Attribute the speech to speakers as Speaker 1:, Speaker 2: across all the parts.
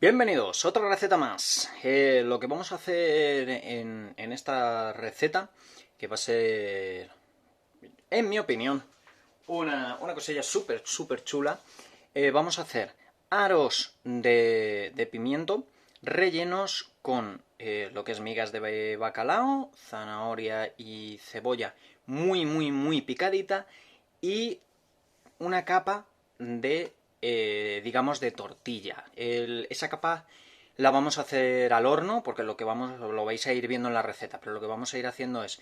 Speaker 1: Bienvenidos, otra receta más. Lo que vamos a hacer en esta receta, que va a ser, en mi opinión, una cosilla súper chula. Vamos a hacer aros de pimiento rellenos con lo que es migas de bacalao, zanahoria y cebolla muy picadita y una capa de, digamos, de tortilla. Esa capa la vamos a hacer al horno, porque lo vais a ir viendo en la receta, pero lo que vamos a ir haciendo es,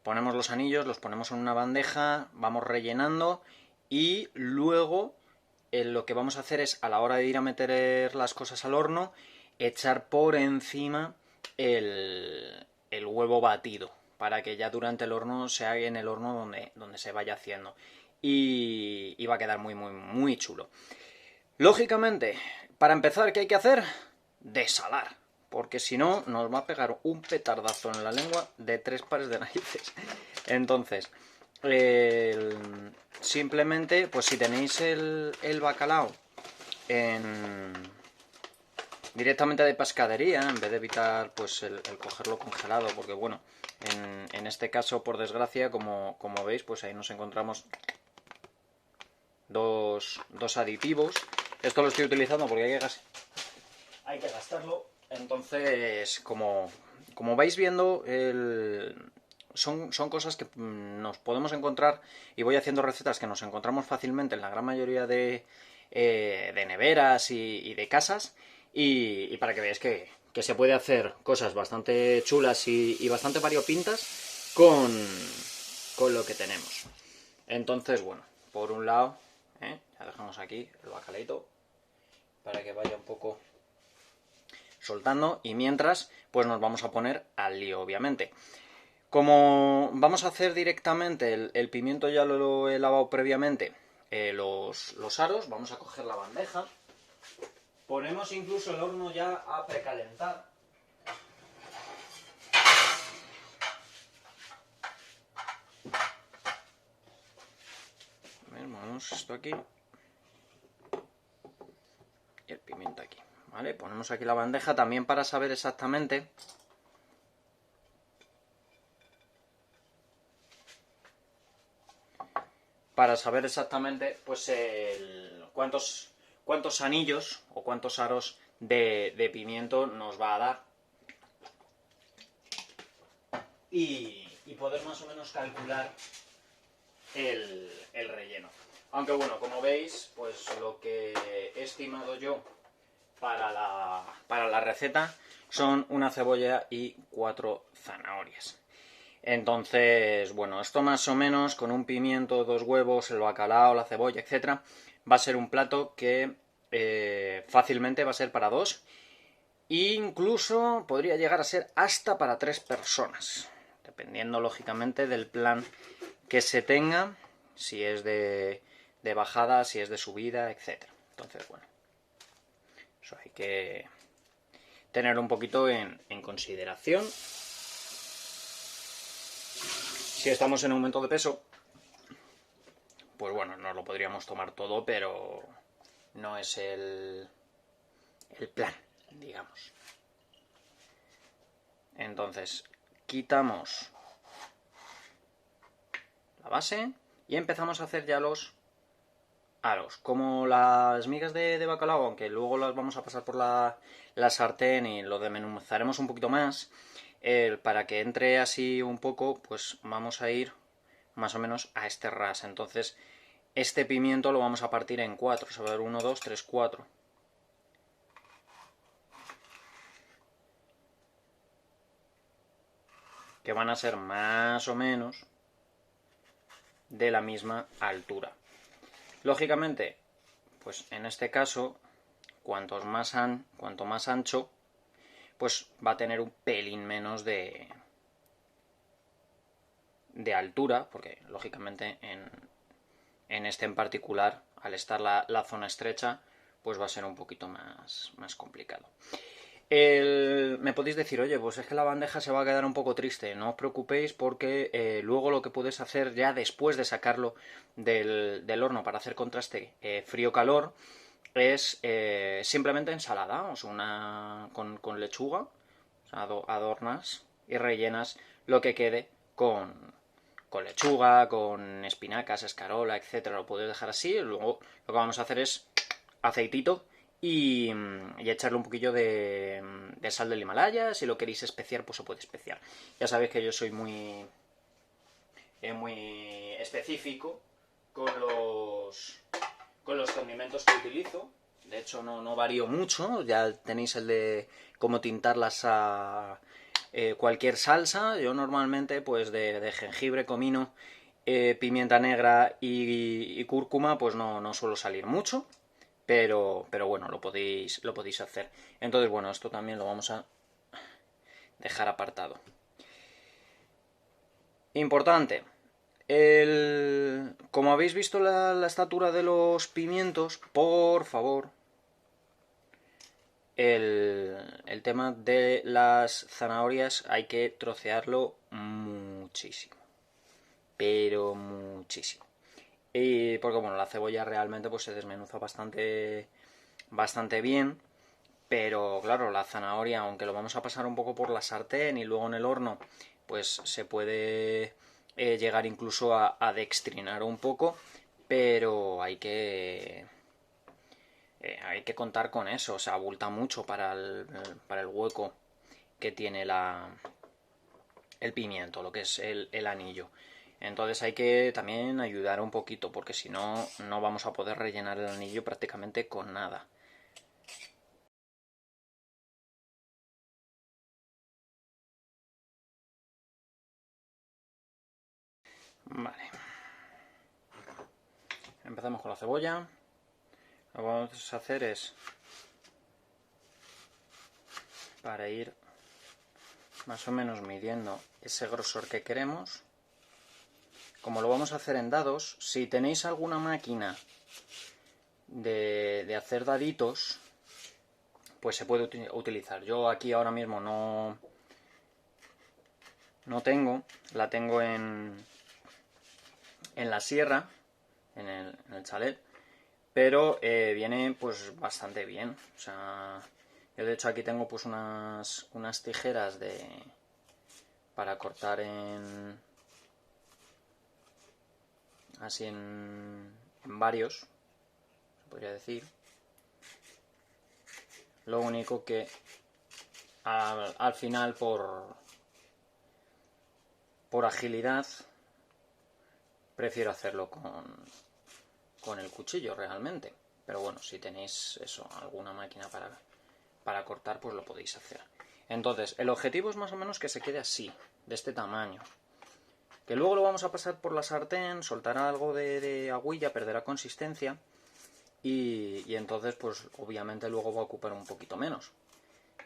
Speaker 1: ponemos los anillos, los ponemos en una bandeja, vamos rellenando y luego lo que vamos a hacer es, a la hora de ir a meter las cosas al horno, echar por encima el huevo batido, para que ya durante el horno se haga en el horno donde se vaya haciendo. Y va a quedar muy chulo. Lógicamente, para empezar, ¿qué hay que hacer? Desalar. Porque si no, nos va a pegar un petardazo en la lengua de 3 pares de narices. Entonces, simplemente, pues si tenéis el bacalao directamente de pescadería, en vez de evitar pues el cogerlo congelado, porque bueno, en este caso, por desgracia, como veis, pues ahí nos encontramos dos aditivos. Esto lo estoy utilizando porque hay que gastarlo. Entonces, como vais viendo, son cosas que nos podemos encontrar, y voy haciendo recetas que nos encontramos fácilmente en la gran mayoría de neveras y de casas, y para que veáis que se puede hacer cosas bastante chulas y bastante variopintas con lo que tenemos. Entonces, bueno, por un lado, ya dejamos aquí el bacalaito para que vaya un poco soltando, y mientras pues nos vamos a poner al lío, obviamente. Como vamos a hacer directamente el pimiento, ya lo he lavado previamente, los aros, vamos a coger la bandeja, ponemos incluso el horno ya a precalentar. Vamos esto aquí y el pimiento aquí, ¿vale? Ponemos aquí la bandeja también para saber exactamente pues cuántos anillos o cuántos aros de pimiento nos va a dar, y poder más o menos calcular el relleno. Aunque bueno, como veis, pues lo que he estimado yo para la receta son una cebolla y 4 zanahorias. Entonces, bueno, esto más o menos con un pimiento, 2 huevos, el bacalao, la cebolla, etcétera, va a ser un plato que fácilmente va a ser para 2, e incluso podría llegar a ser hasta para 3 personas, dependiendo lógicamente del plan que se tenga, si es de bajada, si es de subida, etcétera. Entonces, bueno, eso hay que tener un poquito en consideración. Si estamos en aumento de peso, pues bueno, nos lo podríamos tomar todo, pero no es el plan, digamos. Entonces, quitamos la base y empezamos a hacer ya los aros. Como las migas de bacalao, aunque luego las vamos a pasar por la sartén y lo desmenuzaremos un poquito más, para que entre así un poco, pues vamos a ir más o menos a este ras. Entonces, este pimiento lo vamos a partir en 4. A ver, 1, 2, 3, 4. Que van a ser más o menos de la misma altura. Lógicamente, pues en este caso, cuanto más ancho, pues va a tener un pelín menos de altura, porque lógicamente en este en particular, al estar la zona estrecha, pues va a ser un poquito más complicado. Me podéis decir, oye, pues es que la bandeja se va a quedar un poco triste. No os preocupéis, porque luego lo que podéis hacer ya después de sacarlo del horno para hacer contraste frío-calor, es simplemente ensalada, o sea, con lechuga, o sea, adornas y rellenas lo que quede con lechuga, con espinacas, escarola, etcétera. Lo puedes dejar así. Luego lo que vamos a hacer es aceitito y echarle un poquillo de sal del Himalaya. Si lo queréis especiar, pues se puede especiar. Ya sabéis que yo soy muy específico con los condimentos que utilizo. De hecho, no varío mucho. Ya tenéis el de cómo tintarlas a cualquier salsa. Yo normalmente, pues de jengibre, comino, pimienta negra y cúrcuma, pues no suelo salir mucho. Pero bueno, lo podéis hacer. Entonces, bueno, esto también lo vamos a dejar apartado. Importante. Como habéis visto la estatura de los pimientos, por favor, el tema de las zanahorias hay que trocearlo muchísimo. Pero muchísimo. Y porque bueno, la cebolla realmente pues se desmenuza bastante bien. Pero claro, la zanahoria, aunque lo vamos a pasar un poco por la sartén y luego en el horno, pues se puede llegar incluso a dextrinar un poco, pero hay que contar con eso, o sea, abulta mucho para el hueco que tiene el pimiento, lo que es el anillo. Entonces hay que también ayudar un poquito, porque si no, no vamos a poder rellenar el anillo prácticamente con nada. Vale. Empezamos con la cebolla. Lo que vamos a hacer es, para ir más o menos midiendo ese grosor que queremos, como lo vamos a hacer en dados, si tenéis alguna máquina de hacer daditos, pues se puede utilizar. Yo aquí ahora mismo no tengo, la tengo en la sierra, en el chalet, pero viene pues bastante bien. O sea, yo de hecho aquí tengo pues unas tijeras para cortar así en varios, se podría decir. Lo único que al final por agilidad prefiero hacerlo con el cuchillo realmente. Pero bueno, si tenéis eso, alguna máquina para cortar, pues lo podéis hacer. Entonces, el objetivo es más o menos que se quede así, de este tamaño. Que luego lo vamos a pasar por la sartén, soltará algo de agüilla, perderá consistencia. Y entonces, pues obviamente luego va a ocupar un poquito menos.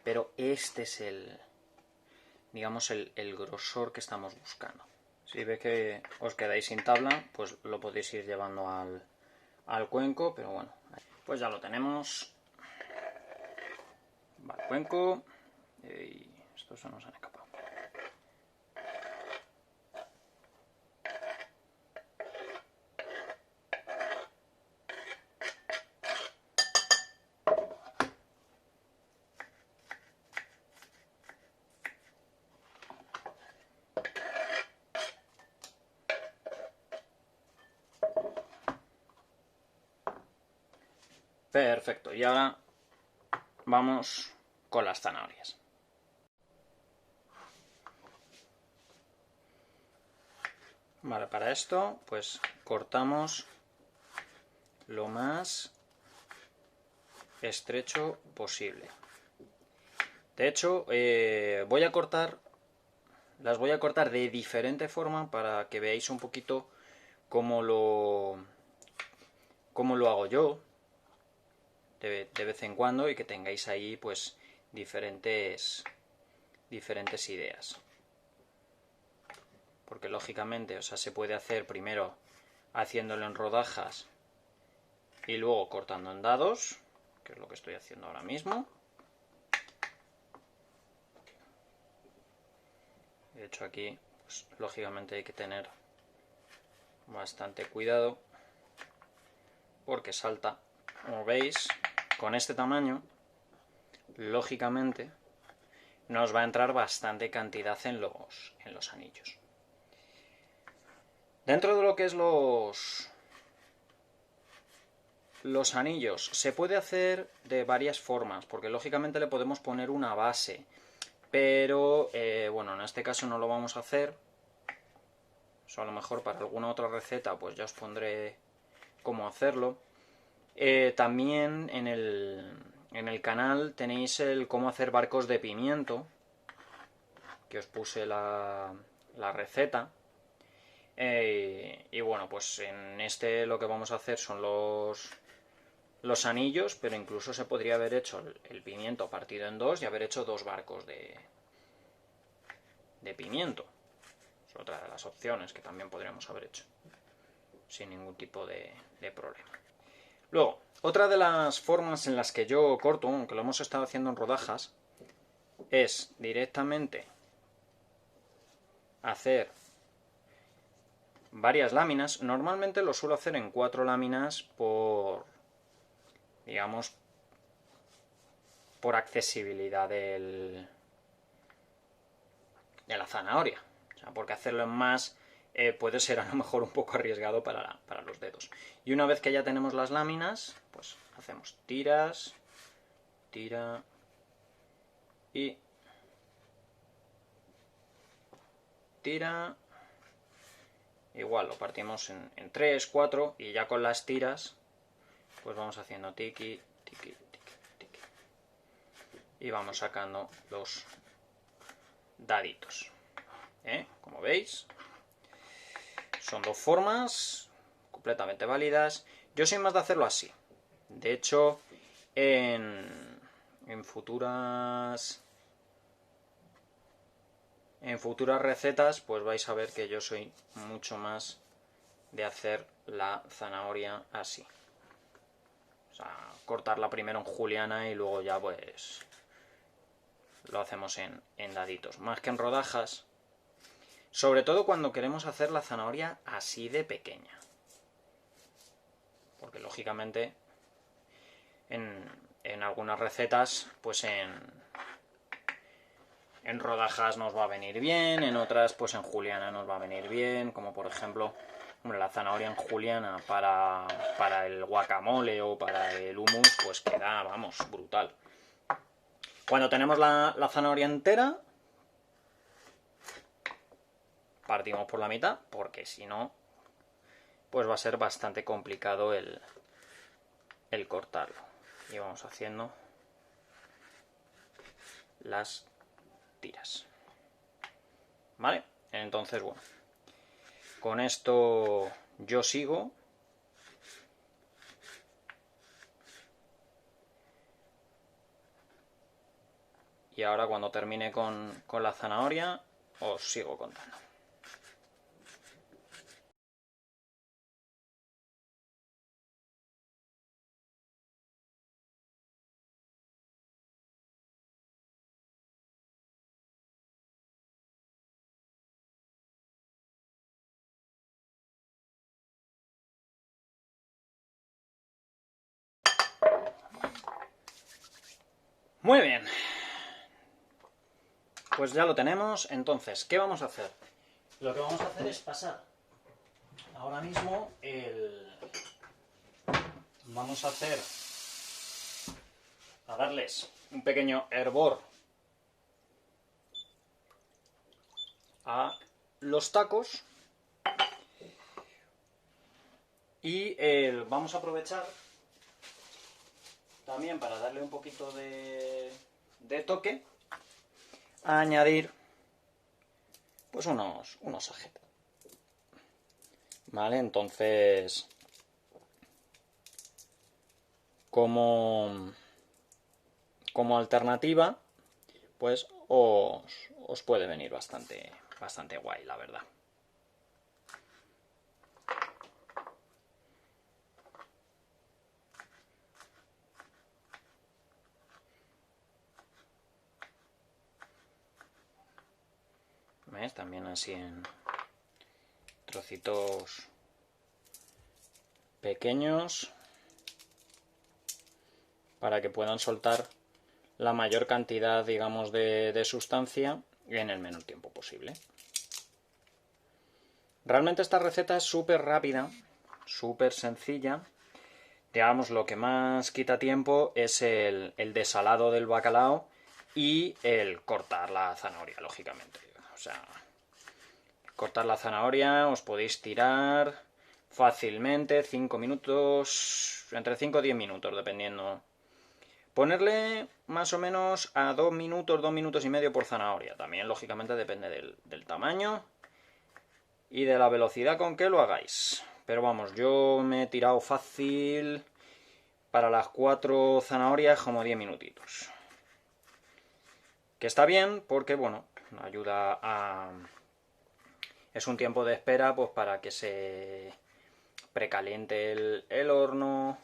Speaker 1: Pero este es digamos, el grosor que estamos buscando. Si veis que os quedáis sin tabla, pues lo podéis ir llevando al cuenco, pero bueno, pues ya lo tenemos. Va al cuenco. Y estos se nos han escapado. Perfecto, y ahora vamos con las zanahorias. Vale, para esto pues cortamos lo más estrecho posible. De hecho, las voy a cortar de diferente forma para que veáis un poquito cómo lo hago yo de vez en cuando y que tengáis ahí pues diferentes ideas. Porque lógicamente, o sea, se puede hacer primero haciéndolo en rodajas y luego cortando en dados, que es lo que estoy haciendo ahora mismo. De hecho aquí, pues, lógicamente hay que tener bastante cuidado porque salta, como veis, con este tamaño, lógicamente, nos va a entrar bastante cantidad en los anillos. Dentro de lo que es los anillos, se puede hacer de varias formas, porque lógicamente le podemos poner una base, pero bueno, en este caso no lo vamos a hacer. Eso a lo mejor para alguna otra receta pues ya os pondré cómo hacerlo. También en el canal tenéis el cómo hacer barcos de pimiento, que os puse la receta. Y bueno, pues en este lo que vamos a hacer son los anillos, pero incluso se podría haber hecho el pimiento partido en dos y haber hecho dos barcos de pimiento. Es otra de las opciones que también podríamos haber hecho sin ningún tipo de problema. Luego, otra de las formas en las que yo corto, aunque lo hemos estado haciendo en rodajas, es directamente hacer varias láminas. Normalmente lo suelo hacer en 4 láminas por, digamos, por accesibilidad de la zanahoria. O sea, porque hacerlo en más puede ser a lo mejor un poco arriesgado para los dedos. Y una vez que ya tenemos las láminas, pues hacemos tiras, tira y tira. Igual lo partimos en 3, 4 y ya con las tiras pues vamos haciendo tiki, tiki, tiki, tiki. Y vamos sacando los daditos. Como veis, son dos formas completamente válidas. Yo soy más de hacerlo así. De hecho, en futuras recetas pues vais a ver que yo soy mucho más de hacer la zanahoria así. O sea, cortarla primero en juliana y luego ya pues lo hacemos en daditos. Más que en rodajas. Sobre todo cuando queremos hacer la zanahoria así de pequeña. Porque lógicamente en algunas recetas, pues en rodajas nos va a venir bien, en otras pues en juliana nos va a venir bien, como por ejemplo la zanahoria en juliana para el guacamole o para el hummus, pues queda, vamos, brutal. Cuando tenemos la zanahoria entera, partimos por la mitad, porque si no, pues va a ser bastante complicado el cortarlo. Y vamos haciendo las tiras. ¿Vale? Entonces, bueno, con esto yo sigo. Y ahora cuando termine con la zanahoria, os sigo contando. Muy bien. Pues ya lo tenemos. Entonces, ¿qué vamos a hacer? Lo que vamos a hacer es pasar ahora mismo vamos a darles un pequeño hervor a los tacos y vamos a aprovechar también para darle un poquito de toque a añadir pues unos ajetes. Vale, entonces como alternativa pues os puede venir bastante guay, la verdad. ¿Ves? También así en trocitos pequeños para que puedan soltar la mayor cantidad, digamos, de sustancia en el menor tiempo posible. Realmente esta receta es súper rápida, súper sencilla. Digamos, lo que más quita tiempo es el desalado del bacalao y el cortar la zanahoria, lógicamente. O sea, cortar la zanahoria os podéis tirar fácilmente 5 minutos, entre 5 y 10 minutos, dependiendo. Ponerle más o menos a 2 minutos y medio por zanahoria. También, lógicamente, depende del tamaño y de la velocidad con que lo hagáis. Pero vamos, yo me he tirado fácil para las 4 zanahorias como 10 minutitos. Que está bien porque, bueno, ayuda a... Es un tiempo de espera pues para que se precaliente el horno.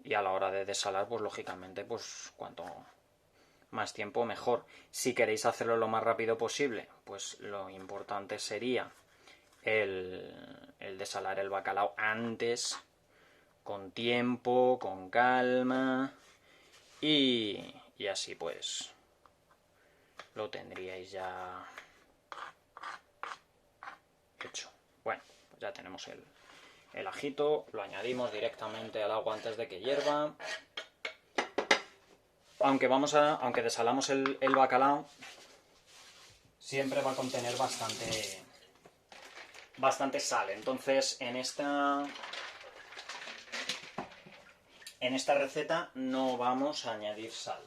Speaker 1: Y a la hora de desalar, pues lógicamente, pues cuanto más tiempo mejor. Si queréis hacerlo lo más rápido posible, pues lo importante sería el desalar el bacalao antes, con tiempo, con calma, y así pues lo tendríais ya hecho. Bueno, pues ya tenemos el ajito, lo añadimos directamente al agua antes de que hierva. Aunque desalamos el bacalao, siempre va a contener bastante sal. Entonces, en esta receta no vamos a añadir sal.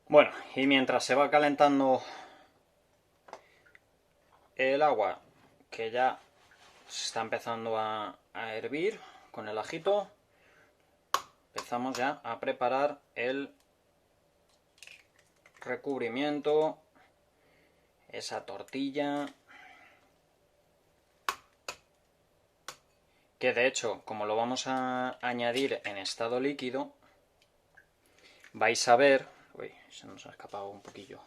Speaker 1: Bueno, y mientras se va calentando el agua, que ya se está empezando a hervir con el ajito, empezamos ya a preparar el recubrimiento, esa tortilla, que de hecho, como lo vamos a añadir en estado líquido, vais a ver... Uy, se nos ha escapado un poquillo.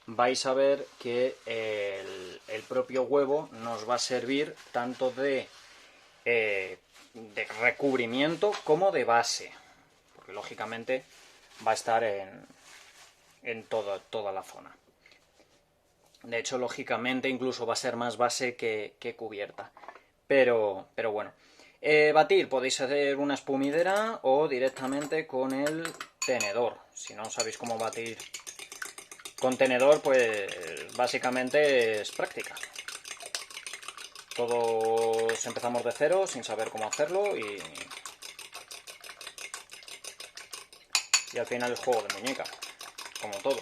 Speaker 1: Vais a ver que el propio huevo nos va a servir tanto de recubrimiento como de base, porque lógicamente va a estar en toda la zona. De hecho, lógicamente incluso va a ser más base que cubierta. Pero bueno. Batir, podéis hacer una espumidera o directamente con el tenedor. Si no sabéis cómo batir con tenedor, pues básicamente es práctica. Todos empezamos de cero sin saber cómo hacerlo y al final es juego de muñeca, como todo.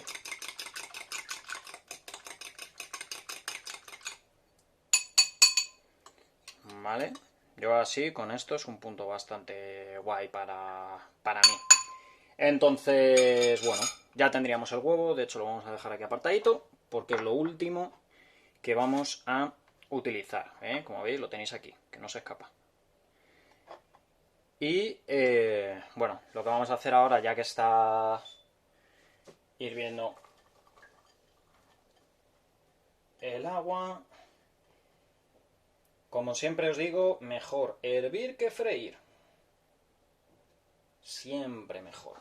Speaker 1: ¿Vale? Yo así, con esto es un punto bastante guay para mí. Entonces, bueno, ya tendríamos el huevo. De hecho, lo vamos a dejar aquí apartadito, porque es lo último que vamos a utilizar. Como veis, lo tenéis aquí, que no se escapa. Y bueno, lo que vamos a hacer ahora, ya que está hirviendo el agua, como siempre os digo, mejor hervir que freír. Siempre mejor.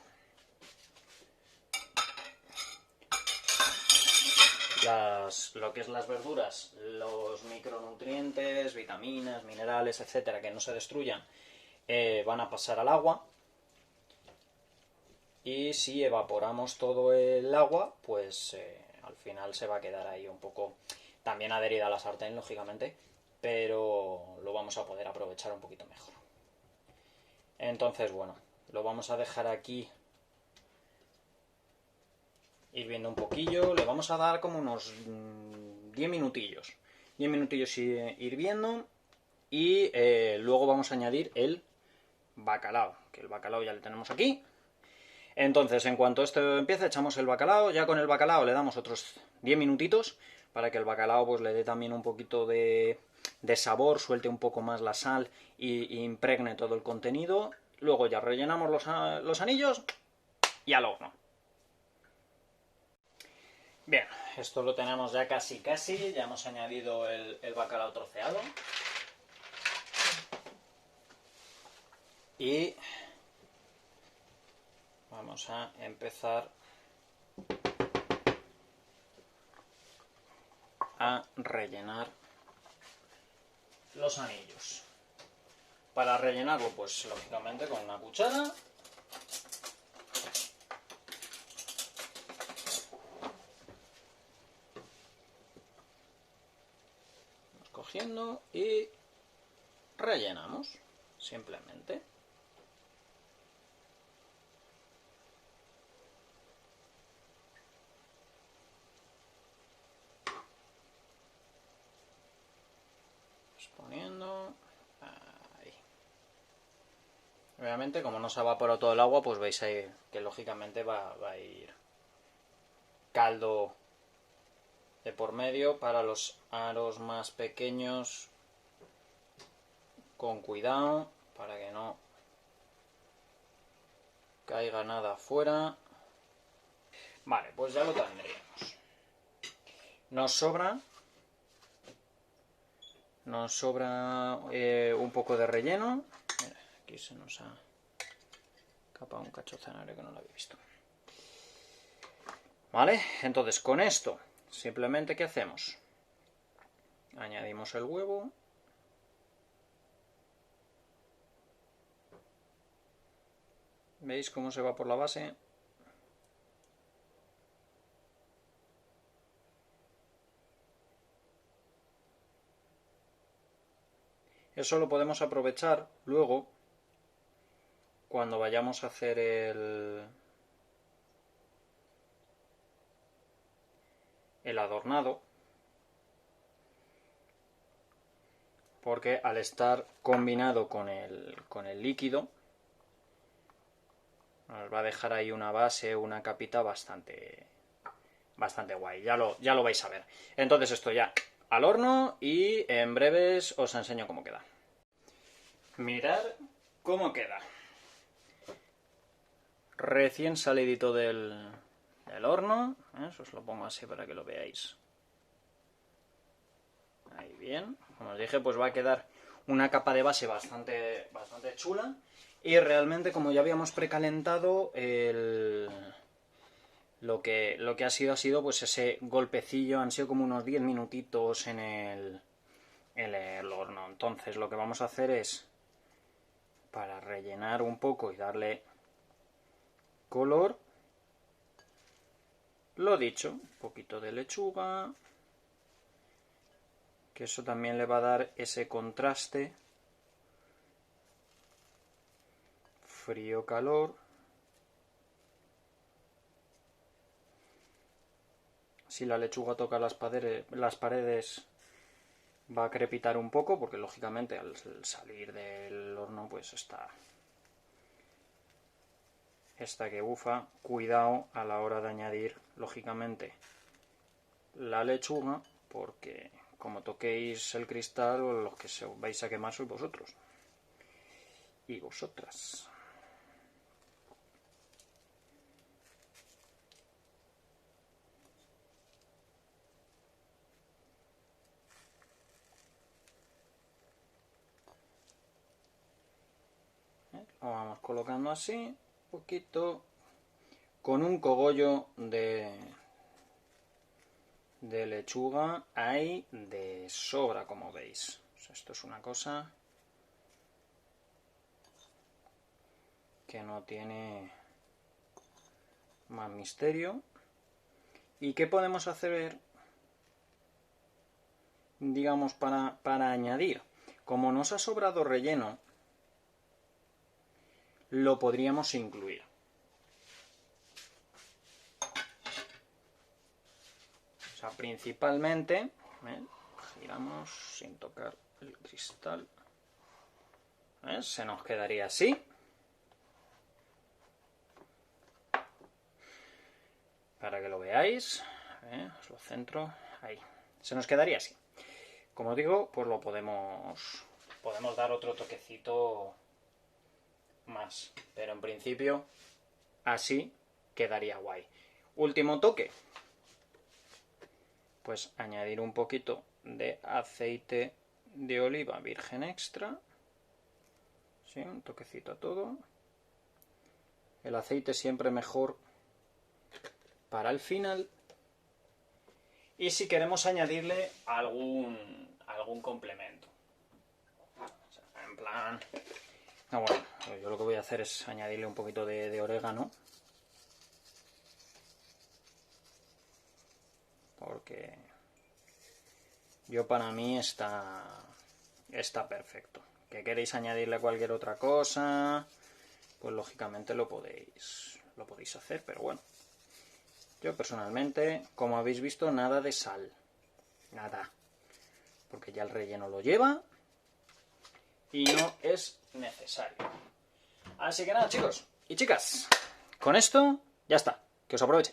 Speaker 1: Lo que es las verduras, los micronutrientes, vitaminas, minerales, etcétera, que no se destruyan, van a pasar al agua. Y si evaporamos todo el agua, pues al final se va a quedar ahí un poco también adherida a la sartén, lógicamente, pero lo vamos a poder aprovechar un poquito mejor. Entonces, bueno, lo vamos a dejar aquí hirviendo un poquillo, le vamos a dar como unos 10 minutillos. 10 minutillos hirviendo y luego vamos a añadir el bacalao, que el bacalao ya le tenemos aquí. Entonces, en cuanto esto empiece, echamos el bacalao, ya con el bacalao le damos otros 10 minutitos para que el bacalao pues le dé también un poquito de sabor, suelte un poco más la sal y impregne todo el contenido. Luego ya rellenamos los anillos y al horno. Bien, esto lo tenemos ya casi, ya hemos añadido el bacalao troceado. Y vamos a empezar a rellenar los anillos. Para rellenarlo, pues lógicamente con una cuchara. Vamos cogiendo y rellenamos, simplemente. Poniendo ahí. Obviamente, como no se ha evaporado todo el agua, pues veis ahí que lógicamente va a ir caldo de por medio. Para los aros más pequeños, con cuidado para que no caiga nada afuera. Vale, pues ya lo tendríamos. Nos sobra un poco de relleno. Mira, aquí se nos ha escapado un cacho de zanahoria que no lo había visto. Vale, entonces con esto, simplemente ¿qué hacemos? Añadimos el huevo. ¿Veis cómo se va por la base? Eso lo podemos aprovechar luego cuando vayamos a hacer el adornado, porque al estar combinado con el líquido nos va a dejar ahí una base, una capita bastante guay. Ya lo vais a ver. Entonces esto ya al horno y en breves os enseño cómo queda. Mirad cómo queda. Recién salidito del horno. Os lo pongo así para que lo veáis. Ahí bien. Como os dije, pues va a quedar una capa de base bastante chula. Y realmente, como ya habíamos precalentado, lo que ha sido pues ese golpecillo. Han sido como unos 10 minutitos en el horno. Entonces lo que vamos a hacer es, para rellenar un poco y darle color, lo dicho, un poquito de lechuga, que eso también le va a dar ese contraste frío-calor. Si la lechuga toca las paredes va a crepitar un poco, porque lógicamente al salir del horno pues está que bufa. Cuidado a la hora de añadir lógicamente la lechuga, porque como toquéis el cristal, los que se vais a quemar sois vosotros. y vosotras. Lo vamos colocando así, un poquito, con un cogollo de lechuga hay de sobra, como veis. O sea, esto es una cosa que no tiene más misterio. ¿Y qué podemos hacer, digamos, para añadir? Como nos ha sobrado relleno, lo podríamos incluir. O sea, principalmente, giramos sin tocar el cristal. Se nos quedaría así. Para que lo veáis, os lo centro, ahí. Se nos quedaría así. Como digo, pues lo podemos dar otro toquecito más. Pero en principio, así quedaría guay. Último toque. Pues añadir un poquito de aceite de oliva virgen extra. Sí, un toquecito a todo. El aceite siempre mejor para el final. Y si queremos añadirle algún complemento. O sea, en plan... No, bueno, yo lo que voy a hacer es añadirle un poquito de orégano. Porque yo, para mí, está perfecto. ¿Que queréis añadirle cualquier otra cosa? Pues lógicamente lo podéis hacer, pero bueno. Yo personalmente, como habéis visto, nada de sal. Nada. Porque ya el relleno lo lleva y no es necesario. Así que nada, chicos y chicas, con esto ya está. Que os aproveche.